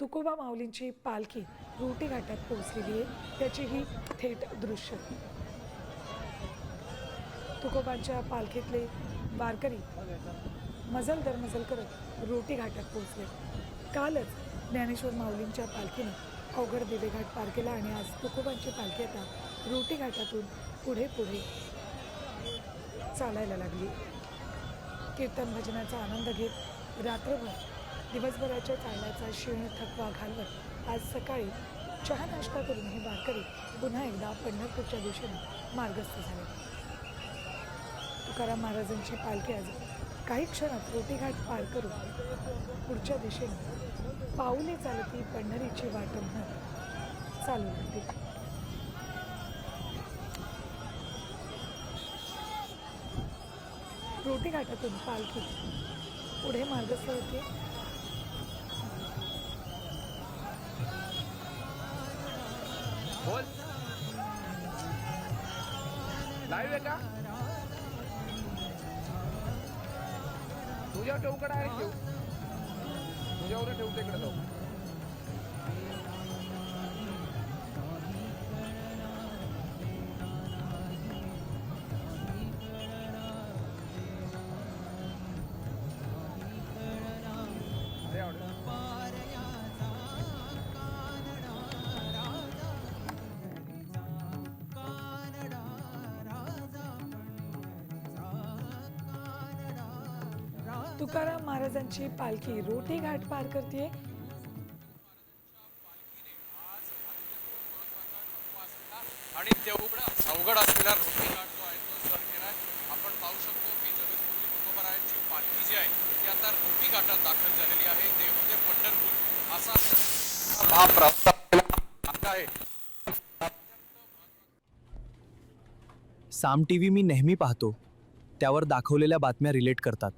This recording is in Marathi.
तुकोबा माऊलींची पालखी रोटी घाटात पोहोचलेली आहे, त्याची ही थेट दृश्य. तुकोबांच्या पालखीतले वारकरी मजल दर मजल करत रोटी घाटात पोहोचले. कालच ज्ञानेश्वर माऊलींच्या पालखीने अवघड दिवेघाट पार केला आणि आज तुकोबांची पालखी आता रोटी घाटातून पुढे पुढे चालायला लागली. कीर्तन भजनाचा आनंद घेत रात्रभर दिवसभराच्या चालण्याचा क्षीण थकवा घालवत आज सकाळी चहा नाश्ता करून हे वारकरी पुन्हा एकदा पंढरपूरच्या दिशेने मार्गस्थ झाले. तुकाराम महाराजांची पालखी आज काही क्षणात रोटीघाट पार करून पुढच्या दिशेने पाऊले चालती पंढरीची वाट म्हणत चालू लागते. रोटी घाटातून पालखी पुढे मार्गस्थ होते. बोल लाईव्ह आहे का तुझ्या ठेवकडे आहे ठेव तुझ्यावर ठेवते इकडे जाऊ. तुकाराम महाराजांची पालखी रोटी घाट पार करते. आणि तेवढा अवघड असलेला रोटी घाट जो आहे तो सर केलाय. आपण पाहू शकतो की जगद्गुरू तुकोबारायांची पालखी जी आहे ती आता रोटी घाटात दाखल झालेली आहे. ते म्हणजे पंढरपूर असा महाप्रवास आहे. साम टीव्ही मी नेहमी पाहतो, त्यावर दाखवलेल्या बातम्या रिलेट करतात.